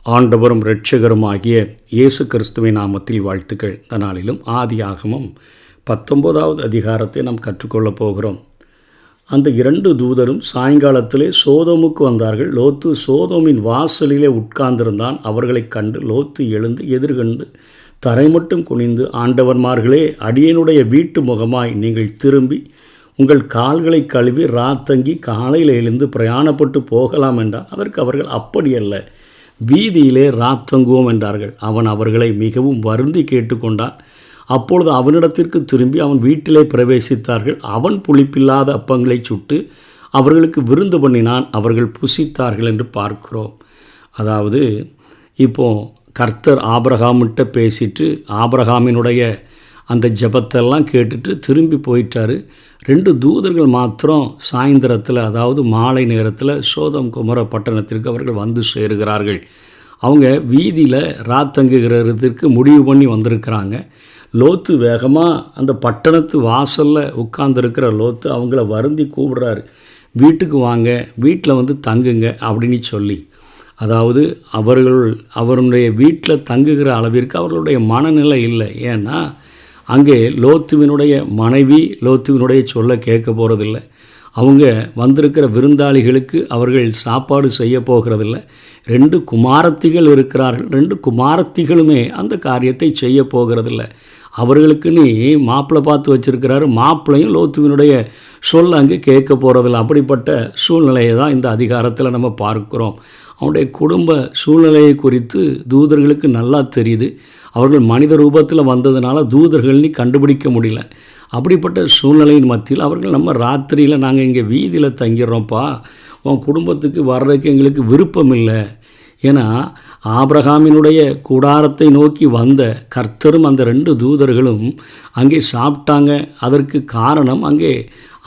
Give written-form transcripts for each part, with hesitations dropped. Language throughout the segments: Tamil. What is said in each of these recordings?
ஆண்டவரும் இரட்சகருமாகிய இயேசு கிறிஸ்துவின் நாமத்தில் வாழ்த்துக்கள். இந்த நாளிலும் ஆதியாகமம் 19வது அதிகாரத்தை நாம் கற்றுக்கொள்ளப் போகிறோம். அந்த 2 தூதரும் சாயங்காலத்திலே சோதோமுக்கு வந்தார்கள். லோத்து சோதோமின் வாசலிலே உட்கார்ந்திருந்தான். அவர்களைக் கண்டு லோத்து எழுந்து எதிர்கண்டு தரை மட்டும் குனிந்து, ஆண்டவன்மார்களே, அடியனுடைய வீட்டு முகமாய் நீங்கள் திரும்பி உங்கள் கால்களை கழுவி ராத்தங்கி காலையில் எழுந்து பிரயாணப்பட்டு போகலாம் என்றான். அதற்கு அவர்கள், அப்படியல்ல, வீதியிலே ராத்தங்குவோம் என்றார்கள். அவன் அவர்களை மிகவும் வருந்தி கேட்டுக்கொண்டான். அப்பொழுது அவனிடத்திற்கு திரும்பி அவன் வீட்டிலே பிரவேசித்தார்கள். அவன் புளிப்பில்லாத அப்பங்களை சுட்டு அவர்களுக்கு விருந்து பண்ணினான். அவர்கள் புசித்தார்கள் என்று பார்க்கிறோம். அதாவது இப்போது கர்த்தர் ஆபிரகாமிட்ட பேசிட்டு ஆபிரகாமினுடைய அந்த ஜெபத்தெல்லாம் கேட்டுட்டு திரும்பி போயிட்டார். 2 தூதர்கள் மாத்திரம் சாயந்தரத்தில், அதாவது மாலை நேரத்தில் சோதம் குமர பட்டணத்திற்கு அவர்கள் வந்து சேருகிறார்கள். அவங்க வீதியில் ராத்தங்குகிறதுக்கு முடிவு பண்ணி வந்திருக்கிறாங்க. லோத்து வேகமாக அந்த பட்டணத்து வாசலில் உட்கார்ந்துருக்கிற லோத்து அவங்கள வருந்தி கூப்பிடுறாரு, வீட்டுக்கு வாங்க, வீட்டில் வந்து தங்குங்க அப்படின்னு சொல்லி. அதாவது அவருடைய வீட்டில் தங்குகிற அளவிற்கு அவர்களுடைய மனநிலை இல்லை. ஏன்னா அங்கே லோத்துவினுடைய மனைவி லோத்துவினுடைய சொல்ல கேட்க போகிறதில்ல. அவங்க வந்திருக்கிற விருந்தாளிகளுக்கு அவர்கள் சாப்பாடு செய்ய போகிறதில்ல. 2 குமாரத்திகள் இருக்கிறார்கள். 2 குமாரத்திகளுமே அந்த காரியத்தை செய்ய போகிறதில்ல. அவர்களுக்குன்னு மாப்பிள்ளை பார்த்து வச்சுருக்கிறாரு. மாப்பிள்ளையும் லோத்துவினுடைய சொல்ல அங்கே கேட்க போகிறதில்ல. அப்படிப்பட்ட சூழ்நிலையை தான் இந்த அதிகாரத்தில் நம்ம பார்க்கிறோம். அவனுடைய குடும்ப சூழ்நிலையை குறித்து தூதர்களுக்கு நல்லா தெரியுது. அவர்கள் மனித ரூபத்தில் வந்ததுனால தூதர்கள்னு கண்டுபிடிக்க முடியல. அப்படிப்பட்ட சூழ்நிலையின் மத்தியில் அவர்கள், நம்ம ராத்திரியில் நாங்கள் இங்கே வீதியில் தங்கிடுறோம்ப்பா, உன் குடும்பத்துக்கு வர்றதுக்கு எங்களுக்கு விருப்பம் இல்லை. ஏன்னா ஆபிரகாமினுடைய கூடாரத்தை நோக்கி வந்த கர்த்தரும் அந்த 2 தூதர்களும் அங்கே சாப்பிட்டாங்க. அதற்கு காரணம், அங்கே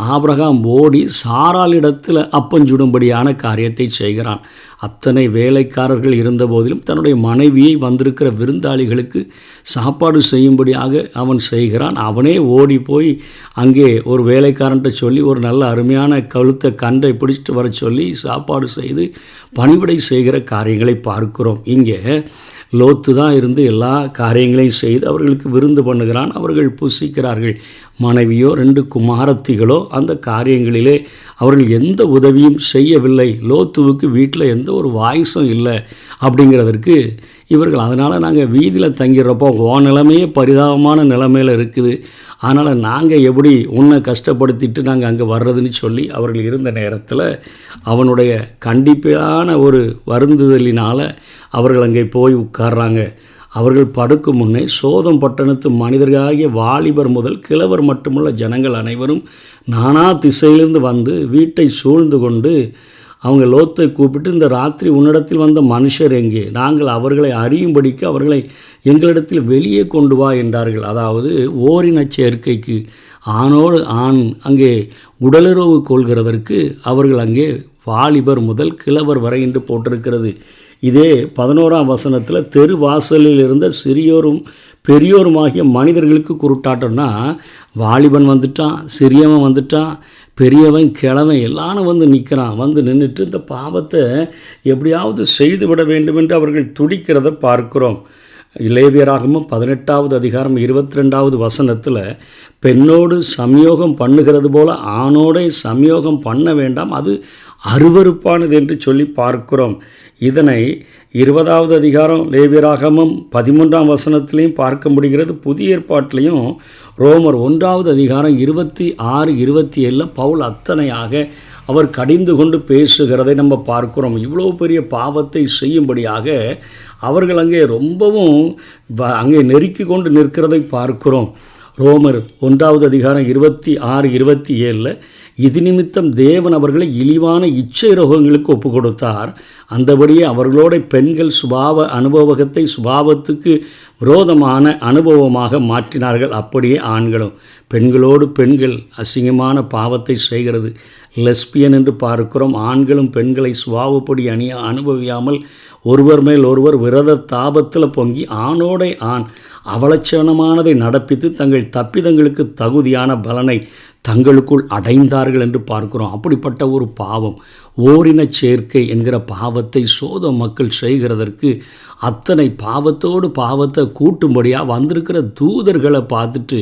ஆபிரகாம் ஓடி சாராளிடத்தில் அப்பஞ்சுடும்படியான காரியத்தை செய்கிறான். அத்தனை வேலைக்காரர்கள் இருந்த போதிலும் தன்னுடைய மனைவியை வந்திருக்கிற விருந்தாளிகளுக்கு சாப்பாடு செய்யும்படியாக அவன் செய்கிறான். அவனே ஓடி போய் அங்கே ஒரு வேலைக்காரன்ட்ட சொல்லி ஒரு நல்ல அருமையான கழுத்த கன்றை பிடிச்சிட்டு வர சொல்லி சாப்பாடு செய்து பணிவிடை செய்கிற காரியங்களை பார்க்கிறோம். இங்கே லோத்து தான் இருந்து எல்லா காரியங்களையும் செய்து அவர்களுக்கு விருந்து பண்ணுகிறான். அவர்கள் புசிக்கிறார்கள். மனைவியோ 2 குமாரத்திகளோ அந்த காரியங்களிலே அவர்கள் எந்த உதவியும் செய்யவில்லை. லோத்துவுக்கு வீட்டில் எந்த ஒரு வாய்ஸும் இல்லை. அப்படிங்கிறதற்கு இவர்கள், அதனால் நாங்கள் வீதியில் தங்கிடுறப்போ உன் நிலைமையே பரிதாபமான நிலைமையில் இருக்குது, அதனால் நாங்கள் எப்படி உன்னை கஷ்டப்படுத்திட்டு நாங்கள் அங்கே வர்றதுன்னு சொல்லி அவர்கள் இருந்த நேரத்தில் அவனுடைய கண்டிப்பான ஒரு வருந்துதலினால் அவர்கள் அங்கே போய் உட்கார்றாங்க. அவர்கள் படுக்கும் முன்னே சோதம் பட்டணத்து மனிதர்களாகிய வாலிபர் முதல் கிழவர் மட்டுமுள்ள ஜனங்கள் அனைவரும் நானா திசையிலிருந்து வந்து வீட்டை சூழ்ந்து கொண்டு அவங்க லோத்தை கூப்பிட்டு, இந்த ராத்திரி உன்னிடத்தில் வந்த மனுஷர் எங்கே? நாங்கள் அவர்களை அறியும்படிக்கு அவர்களை எங்களிடத்தில் வெளியே கொண்டு வா என்றார்கள். அதாவது ஓரின சேர்க்கைக்கு ஆணோடு ஆண் அங்கே உடலுறவு கொள்கிறதற்கு அவர்கள் அங்கே வாலிபர் முதல் கிழவர் வரை என்று போட்டிருக்கிறது. இதே 11ஆம் வசனத்தில் தெரு வாசலில் இருந்த சிறியோரும் பெரியோருமாகிய மனிதர்களுக்கு குருட்டாட்டம்னா, வாலிபன் வந்துட்டான், சிறியவன் வந்துட்டான், பெரியவன் கிழவன் எல்லாரும் வந்து நிற்கிறான். வந்து நின்றுட்டு இந்த பாவத்தை எப்படியாவது செய்துவிட வேண்டும் என்று அவர்கள் துடிக்கிறத பார்க்கிறோம். லேவியராகமம் 18வது அதிகாரம் 22வது வசனத்தில், பெண்ணோடு சம்யோகம் பண்ணுகிறது போல ஆணோடே சம்யோகம் பண்ண வேண்டாம், அது அருவருப்பானது என்று சொல்லி பார்க்கிறோம். இதனை 20வது அதிகாரம் லேவியராகமம் 13ஆம் வசனத்திலையும் பார்க்க முடிகிறது. புதிய ஏற்பாட்டிலையும் ரோமர் 1வது அதிகாரம் 26, 27 பவுல் அத்தனையாக அவர் கடிந்து கொண்டு பேசுகிறதை நம்ம பார்க்கிறோம். இவ்வளோ பெரிய பாவத்தை செய்யும்படியாக அவர்கள் அங்கே ரொம்பவும் அங்கே நெருக்கி கொண்டு நிற்கிறதை பார்க்கிறோம். ரோமர் 1வது அதிகாரம் 26, 27 இது நிமித்தம் தேவன் அவர்களை இழிவான இச்சை ரோகங்களுக்கு ஒப்பு கொடுத்தார். அந்தபடியே அவர்களோட பெண்கள் சுபாவ அனுபவத்தை சுபாவத்துக்கு விரோதமான அனுபவமாக மாற்றினார்கள். அப்படியே ஆண்களும் பெண்களோடு பெண்கள் அசிங்கமான பாவத்தை செய்கிறது. லெஸ்பியன் என்று பார்க்கிறோம். ஆண்களும் பெண்களை சுபாவப்படி அனுபவியாமல் ஒருவர் மேல் ஒருவர் விரத தாபத்தில் பொங்கி ஆணோடை ஆண் அவலட்சணமானதை நடப்பித்து தங்கள் தப்பிதங்களுக்கு தகுதியான பலனை தங்களுக்குள் அடைந்தார்கள் என்று பார்க்கிறோம். அப்படிப்பட்ட ஒரு பாவம், ஓரின சேர்க்கை என்கிற பாவத்தை சோதோம் மக்கள் செய்கிறதற்கு அத்தனை பாவத்தோடு பாவத்தை கூட்டும்படியாக வந்திருக்கிற தூதர்களை பார்த்துட்டு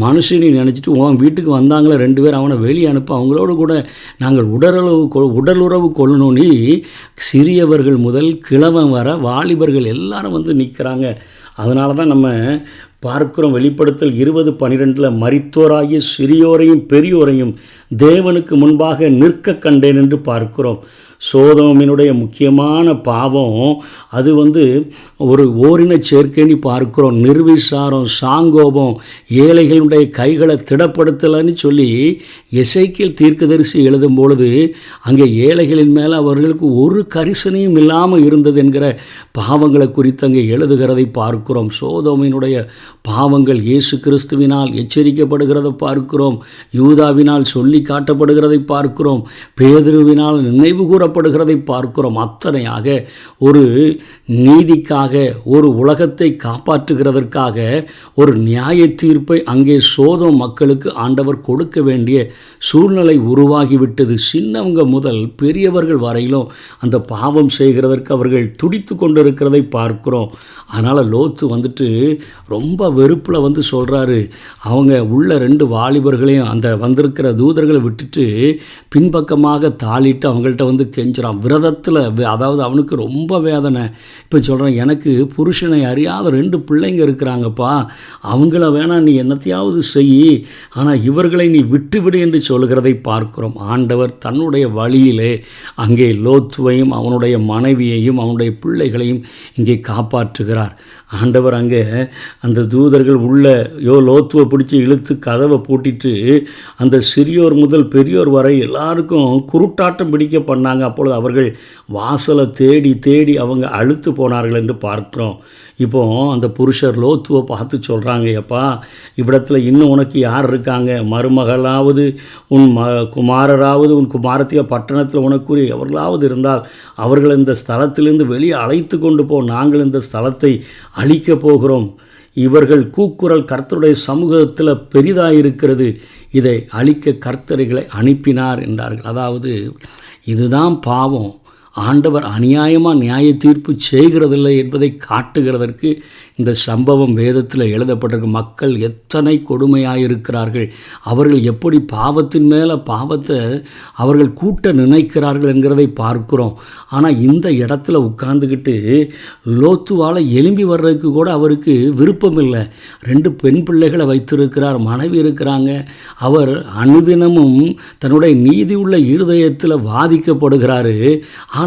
மனுஷனை நினச்சிட்டு உன் வீட்டுக்கு வந்தாங்களே 2 பேர், அவனை வெளியே அனுப்ப, அவங்களோடு கூட நாங்கள் உடலுறவு கொள்ளணும்னு சிறியவர்கள் முதல் கிழவன் வர வாலிபர்கள் எல்லாரும் வந்து நிற்கிறாங்க. அதனால தான் நம்ம பார்க்கிறோம். வெளிப்படுத்தல் 20:12 மரித்தோராகிய சிறியோரையும் பெரியோரையும் தேவனுக்கு முன்பாக நிற்க கண்டேன் என்று பார்க்கிறோம். சோதோமினுடைய முக்கியமான பாவம் அது வந்து ஒரு ஓரின சேர்க்கைன்னு பார்க்கிறோம். நிர்விசாரம், சாங்கோபம், ஏழைகளுடைய கைகளை திடப்படுத்தலைன்னு சொல்லி எசேக்கியேல் தீர்க்கதரிசி எழுதும் பொழுது அங்கே ஏழைகளின் மேலே அவர்களுக்கு ஒரு கரிசனையும் இல்லாமல் இருந்தது என்கிற பாவங்களை குறித்து அங்கே எழுதுகிறதை பார்க்கிறோம். சோதோமினுடைய பாவங்கள் இயேசு கிறிஸ்துவினால் எச்சரிக்கப்படுகிறதை பார்க்கிறோம். யூதாவினால் சொல்லி காட்டப்படுகிறதை பார்க்கிறோம். பேதுருவினால் நினைவு கூறப்படுகிறதை பார்க்கிறோம். அத்தனையாக ஒரு நீதிக்காக, ஒரு உலகத்தை காப்பாற்றுகிறதற்காக ஒரு நியாய தீர்ப்பை அங்கே சோதோம் மக்களுக்கு ஆண்டவர் கொடுக்க வேண்டிய சூழ்நிலை உருவாகிவிட்டது. சின்னவங்க முதல் பெரியவர்கள் வரையிலும் அந்த பாவம் செய்கிறதற்கு அவர்கள் துடித்து கொண்டிருக்கிறதை பார்க்கிறோம். அதனால் லோத்து வந்துட்டு ரொம்ப வெறுப்பில் வந்து சொல்கிறாரு, அவங்க உள்ள 2 வாலிபர்களையும் அந்த வந்திருக்கிற தூதர்களை விட்டுட்டு பின்பக்கமாக தாளிட்டு அவங்கள்ட்ட வந்து கெஞ்சுறான் விரதத்தில். அதாவது அவனுக்கு ரொம்ப வேதனை. இப்போ சொல்கிறான், எனக்கு புருஷனை அறியாத 2 பிள்ளைங்க இருக்கிறாங்கப்பா, அவங்கள வேணாம் நீ என்னத்தையாவது செய், ஆனால் இவர்களை நீ விட்டுவிடு என்று சொல்கிறதை பார்க்கிறோம். ஆண்டவர் தன்னுடைய வழியிலே அங்கே லோத்துவையும் அவனுடைய மனைவியையும் அவனுடைய பிள்ளைகளையும் இங்கே காப்பாற்றுகிறார். ஆண்டவர் அங்கே அந்த தூதர்கள் உள்ள லோத்துவை பிடிச்சி இழுத்து கதவை பூட்டிட்டு அந்த சிறியோர் முதல் பெரியோர் வரை எல்லாருக்கும் குருட்டாட்டம் பிடிக்க பண்ணாங்க. அப்பொழுது அவர்கள் வாசலை தேடி தேடி அவங்க அழுத்து போனார்கள் என்று பார்க்கிறோம். இப்போ அந்த புருஷர் லோத்துவை பார்த்து சொல்கிறாங்க, எப்பா இவ்விடத்தில் இன்னும் உனக்கு யார் இருக்காங்க? மருமகளாவது உன் குமாரராவது உன் குமாரத்திய பட்டணத்தில் உனக்குரிய எவர்களாவது இருந்தால் அவர்கள் இந்த ஸ்தலத்திலிருந்து வெளியே அழைத்து கொண்டு போ, நாங்கள் இந்த ஸ்தலத்தை அழிக்கப் போகிறோம். இவர்கள் கூக்குரல் கர்த்தருடைய சமூகத்தில் பெரிதாயிருக்கிறது, இதை அழிக்க கர்த்தர்களை அனுப்பினார் என்றார்கள். அதாவது இதுதான் பாவம். ஆண்டவர் அநியாயமாக நியாய தீர்ப்பு செய்கிறதில்லை என்பதை காட்டுகிறதற்கு இந்த சம்பவம் வேதத்தில் எழுதப்பட்டிருக்கு. மக்கள் எத்தனை கொடுமையாயிருக்கிறார்கள், அவர்கள் எப்படி பாவத்தின் மேலே பாவத்தை அவர்கள் கூட்ட நினைக்கிறார்கள் என்கிறதை பார்க்கிறோம். ஆனால் இந்த இடத்துல உட்கார்ந்துக்கிட்டு லோத்துவால் எழும்பி வர்றதுக்கு கூட அவருக்கு விருப்பம் இல்லை. 2 பெண் பிள்ளைகளை வைத்திருக்கிறார், மனைவி இருக்கிறாங்க. அவர் அனுதினமும் தன்னுடைய நீதி உள்ள இருதயத்தில் வாதிக்கப்படுகிறாரு. ஆனால்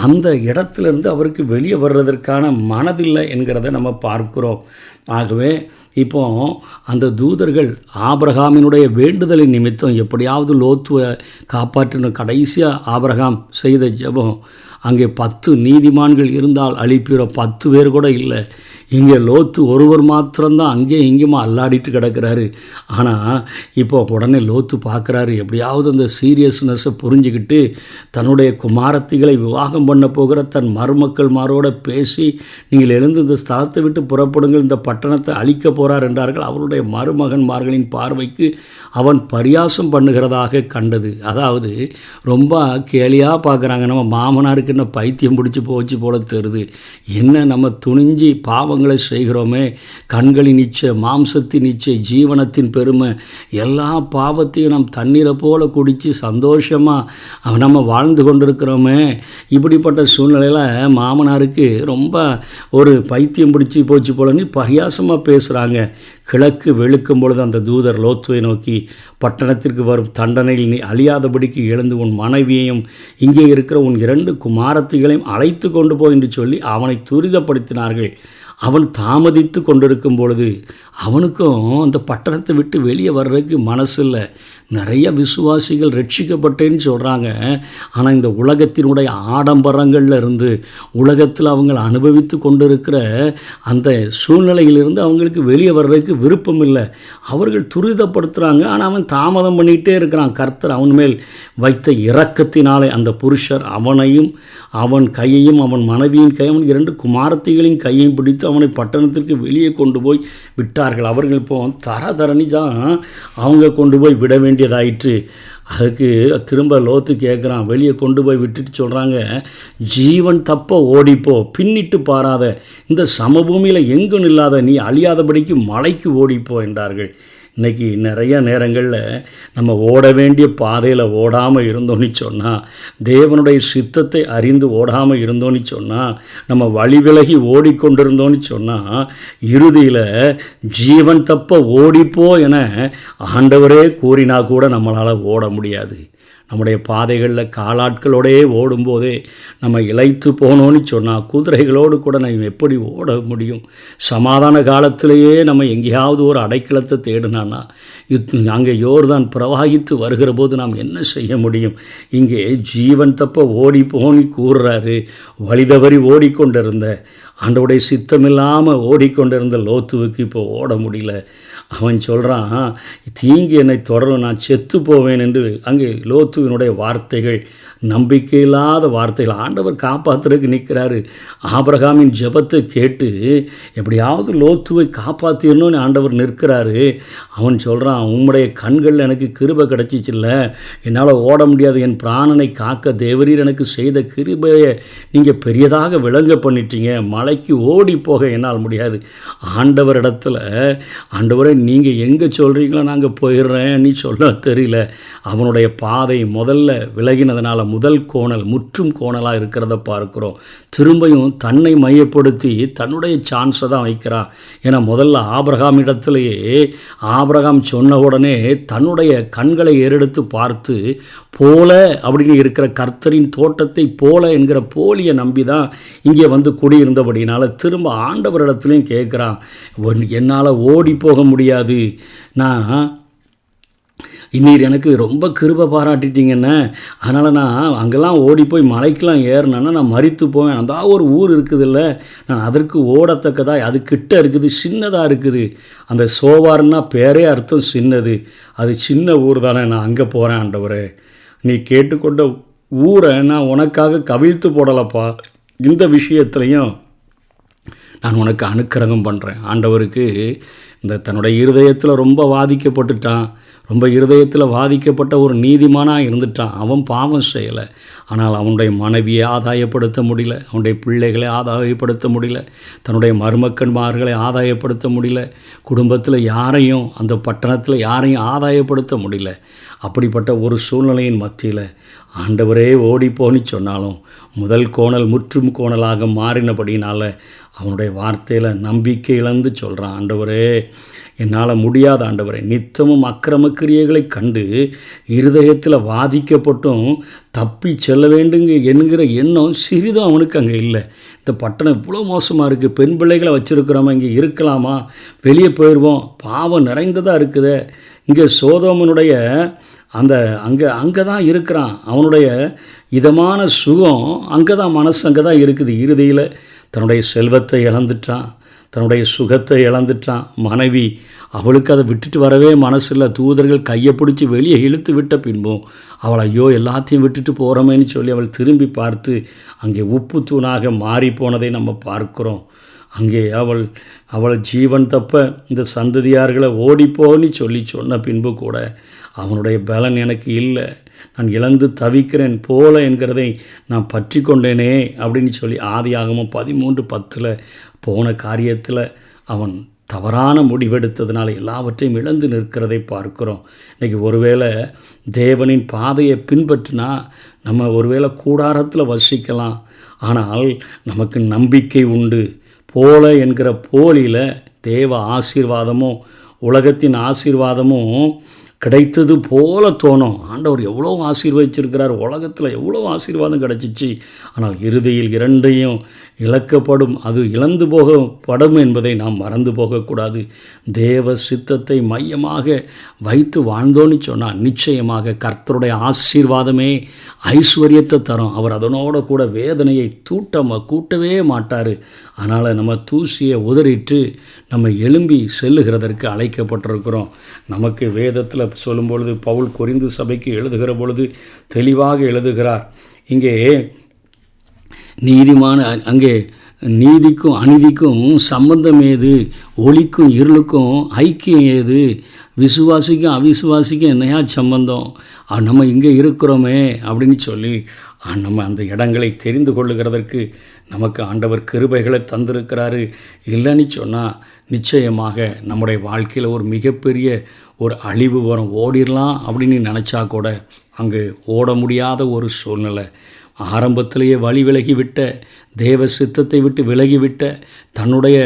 அந்த இடத்துலேருந்து அவருக்கு வெளியே வர்றதற்கான மனதில்லை என்கிறத நம்ம பார்க்கிறோம். ஆகவே இப்போ அந்த தூதர்கள் ஆபிரகாமினுடைய வேண்டுதலின் நிமித்தம் எப்படியாவது லோத்துவை காப்பாற்றணும். கடைசியாக ஆபிரகாம் செய்த ஜெபம், அங்கே 10 நீதிமான்கள் இருந்தால் அழிப்பிற 10 பேர் கூட இல்லை. இங்கே லோத்து ஒருவர் மாத்திரம்தான் அங்கே இங்கேயுமா அல்லாடிட்டு கிடக்கிறாரு. ஆனால் இப்போ உடனே லோத்து பார்க்குறாரு, எப்படியாவது அந்த சீரியஸ்னஸை புரிஞ்சுக்கிட்டு தன்னுடைய குமாரத்திகளை விவாகம் பண்ண போகிற தன் மருமக்கள்மாரோட பேசி நீங்கள் எழுந்து இந்த ஸ்தலத்தை விட்டு புறப்படுங்கள், இந்த பட்டணத்தை அழிக்க போகிறார் என்றார்கள். அவருடைய மருமகன்மார்களின் பார்வைக்கு அவன் பரியாசம் பண்ணுகிறதாக கண்டது. அதாவது ரொம்ப கேலியாக பார்க்குறாங்க. நம்ம மாமனாருக்கு என்ன பைத்தியம் பிடிச்சி போச்சு போல தெரியுது, என்ன நம்ம துணிஞ்சி பாவங்களை செய்கிறோமே, கண்களின் இச்சை, மாம்சத்தின் இச்சை, ஜீவனத்தின் பெருமை, எல்லா பாவத்தையும் நாம் தண்ணீரை போல குடித்து சந்தோஷமாக நம்ம வாழ்ந்து கொண்டிருக்கிறோமே. இப்படிப்பட்ட சூழ்நிலையில் மாமனாருக்கு ரொம்ப ஒரு பைத்தியம் பிடிச்சி போச்சு போலன்னு பரியாசமாக பேசுகிறாங்க. கிழக்கு வெளுக்கும் பொழுது அந்த தூதர் லோத்துவை நோக்கி, பட்டணத்திற்கு வரும் தண்டனையில் நீ அழியாதபடிக்கு எழுந்து உன் மனைவியையும் இங்கே இருக்கிற உன் 2 குமாரத்திகளையும் அழைத்து கொண்டு போ என்று சொல்லி அவனை துரிதப்படுத்தினார்கள். அவன் தாமதித்து கொண்டிருக்கும் பொழுது அவனுக்கும் அந்த பட்டணத்தை விட்டு வெளியே வர்றதுக்கு மனசு இல்லை. நிறைய விசுவாசிகள் ரட்சிக்கப்பட்டேன்னு சொல்கிறாங்க. ஆனால் இந்த உலகத்தினுடைய ஆடம்பரங்களில் இருந்து உலகத்தில் அவங்க அனுபவித்து கொண்டிருக்கிற அந்த சூழ்நிலையிலிருந்து அவங்களுக்கு வெளியே வர்றதுக்கு விருப்பம் இல்லை. அவர்கள் துரிதப்படுத்துகிறாங்க. ஆனால் அவன் தாமதம் பண்ணிகிட்டே இருக்கிறான். கர்த்தர் அவன் மேல் வைத்த இரக்கத்தினாலே அந்த புருஷர் அவனையும் அவன் கையையும் அவன் மனைவியின் கையும் 2 குமாரத்திகளின் கையையும் பிடித்து அவனை பட்டணத்திற்கு வெளியே கொண்டு போய் விட்டார்கள். அவர்கள் இப்போ தரணி தான் அவங்க கொண்டு போய் விட வேண்டியதாயிற்று. அதுக்கு திரும்ப லோத்து கேட்குறான், வெளியே கொண்டு போய் விட்டுட்டு சொல்கிறாங்க, ஜீவன் தப்ப ஓடிப்போ, பின்னிட்டு பாராத, இந்த சமபூமியில் எங்கும் இல்லாத நீ அழியாதபடிக்கு மலைக்கு ஓடிப்போ என்றார்கள். இன்றைக்கி நிறைய நேரங்களில் நம்ம ஓட வேண்டிய பாதையில் ஓடாமல் இருந்தோன்னு சொன்னால், தேவனுடைய சித்தத்தை அறிந்து ஓடாமல் இருந்தோன்னு சொன்னால், நம்ம வழி விலகி ஓடிக்கொண்டிருந்தோன்னு சொன்னால், இறுதியில் ஜீவன் தப்ப ஓடிப்போ என ஆண்டவரே கூறினா கூட நம்மளால் ஓட முடியாது. நம்முடைய பாதைகளில் காலாட்களோடையே ஓடும்போதே நம்ம இளைத்து போனோன்னு சொன்னால், குதிரைகளோடு கூட நம்ம எப்படி ஓட முடியும்? சமாதான காலத்திலேயே நம்ம எங்கேயாவது ஒரு அடைக்கலத்தை தேடினான்னா, அங்கே யோர்தான் பிரவாகித்து வருகிற போது நாம் என்ன செய்ய முடியும்? இங்கே ஜீவன் தப்ப ஓடி போனி கூறுறாரு. வழிதவறி ஓடிக்கொண்டிருந்த, ஆண்டவுடைய சித்தமில்லாமல் ஓடிக்கொண்டிருந்த லோத்துவுக்கு இப்போ ஓட முடியல. அவன் சொல்கிறான், தீங்கு என்னை தொடரும், நான் செத்து போவேன் என்று. அங்கே லோத்துவினுடைய வார்த்தைகள் நம்பிக்கையில்லாத வார்த்தைகள். ஆண்டவர் காப்பாற்றுறதுக்கு நிற்கிறாரு. ஆபிரகாமின் ஜெபத்தை கேட்டு எப்படியாவது லோத்துவை காப்பாற்றிடணும்னு ஆண்டவர் நிற்கிறாரு. அவன் சொல்கிறான், உம்முடைய கண்களில் எனக்கு கிருபை கிடச்சிச்சில்ல, என்னால் ஓட முடியாது, என் பிராணனை காக்க தேவரீர் எனக்கு செய்த கிருபையை நீங்கள் பெரியதாக விளங்க பண்ணிட்டீங்க, மலைக்கு ஓடி போக என்னால் முடியாது. ஆண்டவரிடத்தில், ஆண்டவரை நீங்கள் எங்கே சொல்கிறீங்களோ நாங்கள் போயிடுறேன் நீ சொல்ல தெரியல. அவனுடைய பாதை முதல்ல விலகினதுனால முதல் கோணல் முற்றும் கோணலாக இருக்கிறத பார்க்குறோம். திரும்பியும் தன்னை மையப்படுத்தி தன்னுடைய சான்ஸை தான் வைக்கிறான். ஏன்னா முதல்ல ஆபிரகாம் இடத்துலையே ஆபிரகாம் சொன்ன உடனே தன்னுடைய கண்களை ஏறெடுத்து பார்த்து போல அப்படின்னு இருக்கிற கர்த்தரின் தோட்டத்தை போல என்கிற போலியை நம்பி தான் இங்கே வந்து குடியிருந்தபடினால திரும்ப ஆண்டவரிடத்துலையும் கேட்குறான், என்னால் ஓடி போக முடியாது, நான் இன்னீர் எனக்கு ரொம்ப கிருபை பாராட்டிட்டீங்கன்னு, அதனால் நான் அங்கெல்லாம் ஓடி போய் மலைக்கெலாம் ஏறினேன்னா நான் மரித்து போவேன். அந்த ஒரு ஊர் இருக்குதுல்ல, நான் அதற்கு ஓடத்தக்கதாக, அது கிட்ட இருக்குது, சின்னதாக இருக்குது. அந்த சோவார்னா பேரே அர்த்தம் சின்னது, அது சின்ன ஊர் தானே, நான் அங்கே போகிறேன் ஆண்டவரே, நீ கேட்டுக்கொண்ட ஊரை நான் உனக்காக கவிழ்த்து போடலப்பா, இந்த விஷயத்துலையும் நான் உனக்கு அனுக்கிரகம் பண்ணுறேன். ஆண்டவருக்கு இந்த தன்னுடைய இருதயத்தில் ரொம்ப வாதிக்கப்பட்டுட்டான், ரொம்ப இருதயத்தில் வாதிக்கப்பட்ட ஒரு நீதிமானாக இருந்துட்டான். அவன் பாவம் செய்யலை, ஆனால் அவனுடைய மனைவியை ஆதாயப்படுத்த முடியல, அவனுடைய பிள்ளைகளை ஆதாயப்படுத்த முடியல, தன்னுடைய மருமக்கன்மார்களை ஆதாயப்படுத்த முடியல, குடும்பத்தில் யாரையும், அந்த பட்டணத்தில் யாரையும் ஆதாயப்படுத்த முடியல. அப்படிப்பட்ட ஒரு சூழ்நிலையின் மத்தியில் ஆண்டவரே ஓடிப்போன்னு சொன்னாலும் முதல் கோணல் முற்றும் கோணலாக மாறினபடினால அவனுடைய வார்த்தையில் நம்பிக்கை இழந்து சொல்கிறான், ஆண்டவரே என்னால் முடியாத ஆண்டவரே, நித்தமும் அக்கிரம கிரியைகளை கண்டு இருதயத்தில் வாதிக்கப்பட்டும் தப்பி செல்ல வேண்டுங்க என்கிற எண்ணம் சிறிதும் அவனுக்கு அங்கே இல்லை. இந்த பட்டணம் இவ்வளோ மோசமாக இருக்குது, பெண் பிள்ளைகளை வச்சுருக்கிறோமா, இங்கே இருக்கலாமா, வெளியே போயிடுவோம், பாவம் நிறைந்ததாக இருக்குது. இங்கே சோதோமனுடைய அங்கே தான் இருக்கிறான், அவனுடைய இதமான சுகம் அங்கே தான், மனசு அங்கே தான் இருக்குது. இறுதியில் தன்னுடைய செல்வத்தை இழந்துட்டான், தன்னுடைய சுகத்தை இழந்துட்டான். மனைவி அவளுக்கு அதை விட்டுட்டு வரவே மனசில்லை. தூதர்கள் கையை பிடிச்சி வெளியே இழுத்து விட்ட பின்பும் அவள் ஐயோ எல்லாத்தையும் விட்டுட்டு போகிறோமேன்னு சொல்லி அவள் திரும்பி பார்த்து அங்கே உப்பு தூணாக மாறி போனதை நம்ம பார்க்குறோம். அங்கே அவள் ஜீவன் தப்ப இந்த சந்ததியார்களை ஓடிப்போன்னு சொல்லி சொன்ன பின்பு கூட அவனுடைய பலன் எனக்கு இல்லை, நான் இழந்து தவிக்கிறேன் போல என்கிறதை நான் பற்றி கொண்டேனே அப்படின்னு சொல்லி ஆதியாகமம் 13:10 போன காரியத்தில் அவன் தவறான முடிவெடுத்ததுனால எல்லாவற்றையும் இழந்து நிற்கிறதை பார்க்குறோம். இன்றைக்கி ஒருவேளை தேவனின் பாதையை பின்பற்றினா நம்ம ஒருவேளை கூடாரத்தில் வசிக்கலாம், ஆனால் நமக்கு நம்பிக்கை உண்டு. போல என்கிற போலியில் தேவ ஆசீர்வாதமும் உலகத்தின் ஆசீர்வாதமும் கிடைத்தது போல தோணும். ஆண்டவர் எவ்வளோ ஆசீர்வதிச்சிருக்கிறார், உலகத்தில் எவ்வளோ ஆசீர்வாதம் கிடச்சிச்சு, ஆனால் இறுதியில் இரண்டையும் இழக்கப்படும், அது இழந்து போகப்படும் என்பதை நாம் மறந்து போகக்கூடாது. தேவ சித்தத்தை மையமாக வைத்து வாழ்ந்தோன்னு சொன்னால் நிச்சயமாக கர்த்தருடைய ஆசீர்வாதமே ஐஸ்வர்யத்தை தரும். அவர் அதனோட கூட வேதனையை கூட்டவே மாட்டார். அதனால் நம்ம தூசியை உதறிட்டு நம்ம எழும்பி செல்லுகிறதற்கு அழைக்கப்பட்டிருக்கிறோம். நமக்கு வேதத்தில் சொல்லும் பொழுது பவுல் கொரிந்து சபைக்கு எழுதுகிற பொழுது தெளிவாக எழுதுகிறார். இங்கே நீதிமான அங்கே நீதிக்கும் அநீதிக்கும் சம்பந்தம் ஏது? ஒளிக்கும் இருளுக்கும் ஐக்கியம் ஏது? விசுவாசிக்கும் அவிசுவாசிக்கும் என்னையா சம்பந்தம்? நம்ம இங்கே இருக்கிறோமே அப்படின்னு சொல்லி நம்ம அந்த இடங்களை தெரிந்து கொள்ளுகிறதற்கு நமக்கு ஆண்டவர் கிருபைகளை தந்திருக்கிறாரு. இல்லைன்னு சொன்னால் நிச்சயமாக நம்முடைய வாழ்க்கையில் ஒரு மிகப்பெரிய ஒரு அழிவு வரும். ஓடிடலாம் அப்படின்னு நினச்சா கூட அங்கே ஓட முடியாத ஒரு சூழ்நிலை. ஆரம்பத்திலேயே வழி விலகிவிட்ட, தேவ சித்தத்தை விட்டு விலகிவிட்ட, தன்னுடைய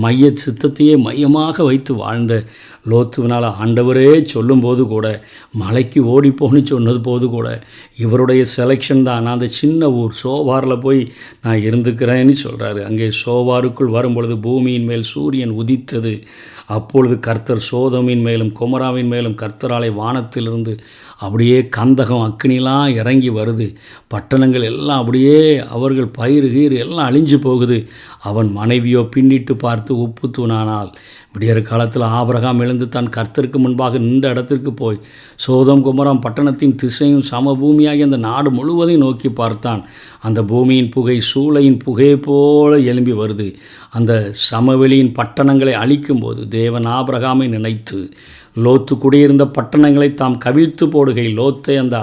மைய சித்தத்தையே மையமாக வைத்து வாழ்ந்த லோத்துவினால் ஆண்டவரே சொல்லும்போது கூட, மலைக்கு ஓடிப்போன்னு சொன்னது போது கூட இவருடைய செலெக்ஷன் தான். நான் அந்த சின்ன ஊர் சோவாரில் போய் நான் இருந்துக்கிறேன்னு சொல்கிறாரு. அங்கே சோவாருக்குள் வரும்பொழுது பூமியின் மேல் சூரியன் உதித்தது. அப்பொழுது கர்த்தர் சோதோமின் மேலும் கொமராவின் மேலும் கர்த்தராலே வானத்திலிருந்து அப்படியே கந்தகம் அக்கினிலாம் இறங்கி வருது. பட்டணங்கள் எல்லாம் அப்படியே அவர்கள் பயிர் கீர் எல்லாம் அழிஞ்சு போகுது. அவன் மனைவியோ பின்னிட்டு பார்த்து உப்பு தூணானால். விடியற் காலத்தில் ஆபிரகாம் எழுந்து தான் கர்த்தருக்கு முன்பாக நின்ற இடத்திற்கு போய் சோதம் கொமராம் பட்டணத்தின் திசையும் சமபூமியாகி அந்த நாடு முழுவதையும் நோக்கி பார்த்தான். அந்த பூமியின் புகை சூளையின் புகை போல எழும்பி வருது. அந்த சமவெளியின் பட்டணங்களை அழிக்கும்போது தேவன் ஆபிரகாமை நினைத்து லோத்து குடியிருந்த பட்டணங்களை தாம் கவிழ்த்து போடுகையில் லோத்தை அந்த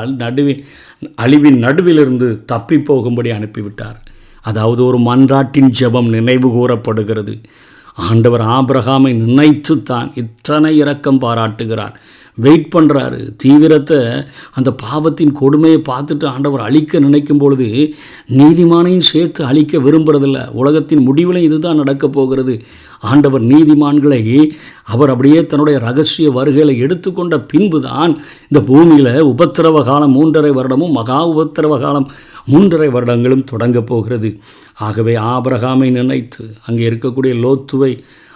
அழிவின் நடுவிலிருந்து தப்பி போகும்படி அனுப்பிவிட்டார். அதாவது ஒரு மன்றாட்டின் ஜெபம் நினைவு கூறப்படுகிறது. ஆண்டவர் ஆபிரகாமை நினைத்துத்தான் இத்தனை இரக்கம் பாராட்டுகிறார். வெயிட் பண்ணுறாரு. தீவிரத்தை, அந்த பாவத்தின் கொடுமையை பார்த்துட்டு ஆண்டவர் அழிக்க நினைக்கும் பொழுது நீதிமானையும் சேர்த்து அழிக்க விரும்புறதில்லை. உலகத்தின் முடிவில் இதுதான் நடக்கப் போகிறது. ஆண்டவர் நீதிமான்களை அவர் அப்படியே தன்னுடைய ரகசிய வருகையில் எடுத்துக்கொண்ட பின்பு தான் இந்த பூமியில் உபத்திரவ காலம் 3.5 வருடமும் மகா உபத்திரவ காலம் 3.5 வருடங்களும் தொடங்கப் போகிறது. ஆகவே ஆபிரகாமை நினைத்து அங்கே இருக்கக்கூடிய லோத்துவை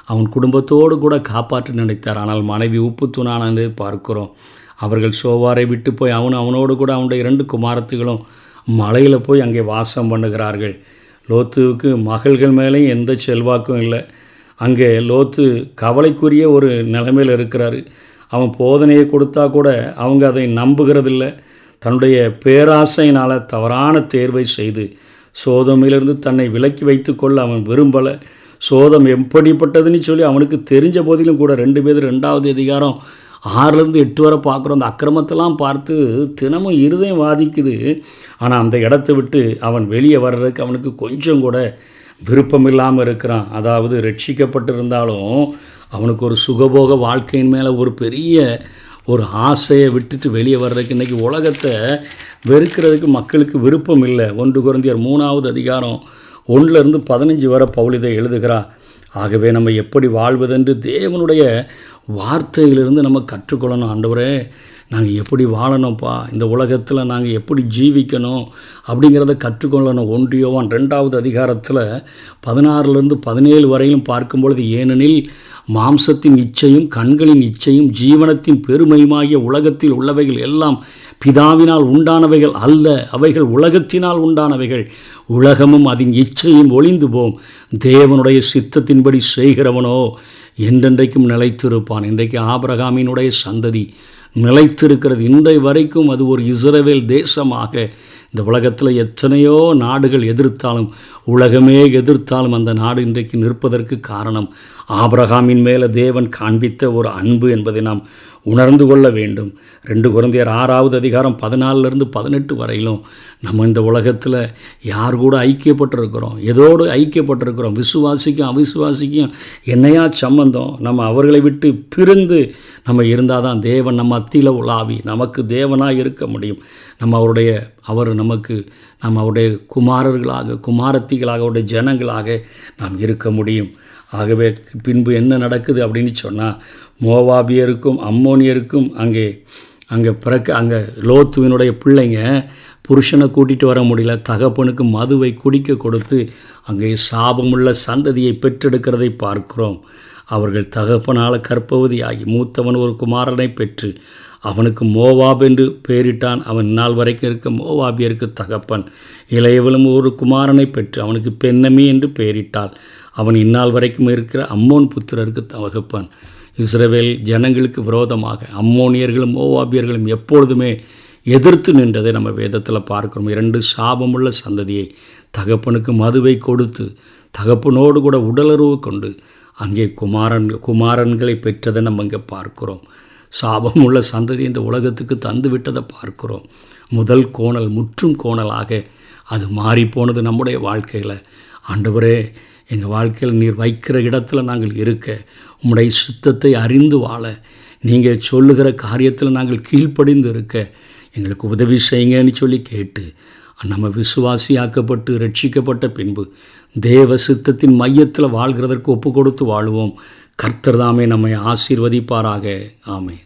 அவன் குடும்பத்தோடு கூட காப்பாற்ற நினைத்தார். ஆனால் மனைவி உப்பு தூணானது பார்க்கிறோம். அவர்கள் சோவாரை விட்டு போய் அவனோடு கூட அவனுடைய 2 குமாரத்துகளும் மலையில் போய் அங்கே வாசம் பண்ணுகிறார்கள். லோத்துவுக்கு மகள்கள் மேலேயும் எந்த செல்வாக்கும் இல்லை. அங்கே லோத்து கவலைக்குரிய ஒரு நிலைமையில் இருக்கிறாரு. அவன் போதனையை கொடுத்தா கூட அவங்க அதை நம்புகிறதில்ல. தன்னுடைய பேராசையினால் தவறான தேர்வை செய்து சோதமிலிருந்து தன்னை விலக்கி வைத்து கொள்ள அவன் விரும்பலை. சோதம் எப்படிப்பட்டதுன்னு சொல்லி அவனுக்கு தெரிஞ்ச போதிலும் கூட 2 பேர் 2வது அதிகாரம் 6-8 வரை பார்க்குறோம். அந்த அக்கிரமத்தெல்லாம் பார்த்து தினமும் இருதயம் வாதிக்குது. ஆனால் அந்த இடத்த விட்டு அவன் வெளியே வர்றதுக்கு அவனுக்கு கொஞ்சம் கூட விருப்பம் இல்லாமல் இருக்கிறான். அதாவது ரட்சிக்கப்பட்டிருந்தாலும் அவனுக்கு ஒரு சுகபோக வாழ்க்கையின் மேலே ஒரு பெரிய ஒரு ஆசையை விட்டுட்டு வெளியே வர்றதுக்கு இன்றைக்கி உலகத்தை வெறுக்கிறதுக்கு மக்களுக்கு விருப்பம் இல்லை. 1 கொரிந்தியர் 3வது அதிகாரம் 1-15 வரை பவுல் இதை எழுதுகிறார். ஆகவே நம்ம எப்படி வாழ்வதென்று தேவனுடைய வார்த்தையிலிருந்து நம்ம கற்றுக்கொள்ளணும். ஆண்டவரே, நாங்கள் எப்படி வாழணும்ப்பா, இந்த உலகத்தில் நாங்கள் எப்படி ஜீவிக்கணும் அப்படிங்கிறத கற்றுக்கொள்ளணும். 1 யோவான் 2வது அதிகாரத்தில் 16-17 வரையிலும் பார்க்கும்பொழுது, ஏனெனில் மாம்சத்தின் இச்சையும் கண்களின் இச்சையும் ஜீவனத்தின் பெருமையுமாகிய உலகத்தில் உள்ளவைகள் எல்லாம் பிதாவினால் உண்டானவைகள் அல்ல, அவைகள் உலகத்தினால் உண்டானவைகள். உலகமும் அதன் இச்சையும் ஒளிந்து போம், தேவனுடைய சித்தத்தின்படி செய்கிறவனோ என்றென்றைக்கும் நிலைத்திருப்பான். இன்றைக்கு ஆபிரகாமினுடைய சந்ததி நிலைத்திருக்கிறது. இன்றைய வரைக்கும் அது ஒரு இஸ்ரவேல் தேசமாக இந்த உலகத்தில் எத்தனையோ நாடுகள் எதிர்த்தாலும், உலகமே எதிர்த்தாலும் அந்த நாடு இன்றைக்கு நிற்பதற்கு காரணம் ஆபிரகாமின் மேலே தேவன் காண்பித்த ஒரு அன்பு என்பதை நாம் உணர்ந்து கொள்ள வேண்டும். 2 கொரிந்தியர் 6வது அதிகாரம் 14-18 வரையிலும் நம்ம இந்த உலகத்தில் யார் கூட ஐக்கியப்பட்டிருக்கிறோம், எதோடு ஐக்கியப்பட்டிருக்கிறோம்? விசுவாசிக்கும் அவிசுவாசிக்கும் என்னையா சம்பந்தம்? நம்ம அவர்களை விட்டு பிரிந்து நம்ம இருந்தால் தான் தேவன் நம்ம மத்தியில் உலாவி நமக்கு தேவனாக இருக்க முடியும். நம்ம அவருடைய குமாரர்களாக குமாரத்திகளாக அவருடைய ஜனங்களாக நாம் இருக்க முடியும். ஆகவே பின்பு என்ன நடக்குது அப்படின்னு சொன்னால், மோவாபியருக்கும் அம்மோனியருக்கும் அங்கே லோத்துவினுடைய பிள்ளைங்க புருஷனை கூட்டிகிட்டு வர முடியல. தகப்பனுக்கு மதுவை குடிக்க கொடுத்து அங்கே சாபமுள்ள சந்ததியை பெற்றெடுக்கிறதை பார்க்கிறோம். அவர்கள் தகப்பனால் கற்பவதியாகி மூத்தவன் ஒரு குமாரனை பெற்று அவனுக்கு மோவாப் என்று பெயரிட்டான். அவன் நாள் வரைக்கும் இருக்க மோவாபியருக்கு தகப்பன். இளையவளும் ஒரு குமாரனை பெற்று அவனுக்கு பென்னமி என்று பெயரிட்டாள். அவன் இந்நாள் வரைக்கும் இருக்கிற அம்மோன் புத்திரருக்கு தகப்பன். இஸ்ரவேல் ஜனங்களுக்கு விரோதமாக அம்மோனியர்களும் மோவாபியர்களும் எப்பொழுதுமே எதிர்த்து நின்றதை நம்ம வேதத்தில் பார்க்கிறோம். 2 சாபமுள்ள சந்ததியை தகப்பனுக்கு மதுவை கொடுத்து தகப்பனோடு கூட உடலுறவு கொண்டு அங்கே குமாரன்களை பெற்றதை நம்ம இங்கே பார்க்கிறோம். சாபம் உள்ள சந்ததி இந்த உலகத்துக்கு தந்து விட்டதை பார்க்கிறோம். முதல் கோணல் முற்றும் கோணலாக அது மாறிப்போனது நம்முடைய வாழ்க்கையில். ஆண்டவரே, எங்கள் வாழ்க்கையில் நீர் வைக்கிற இடத்துல நாங்கள் இருக்க, உம்முடைய சித்தத்தை அறிந்து வாழ, நீங்கள் சொல்லுகிற காரியத்தில் நாங்கள் கீழ்ப்படிந்து இருக்க எங்களுக்கு உதவி செய்யுங்கன்னு சொல்லி கேட்டு, நம்ம விசுவாசியாக்கப்பட்டு ரட்சிக்கப்பட்ட பின்பு தேவ சித்தத்தின் மையத்தில் வாழ்கிறதற்கு ஒப்பு கொடுத்து வாழுவோம். கர்த்தர் தாமே நம்மை ஆசீர்வதிப்பாராக. ஆமென்.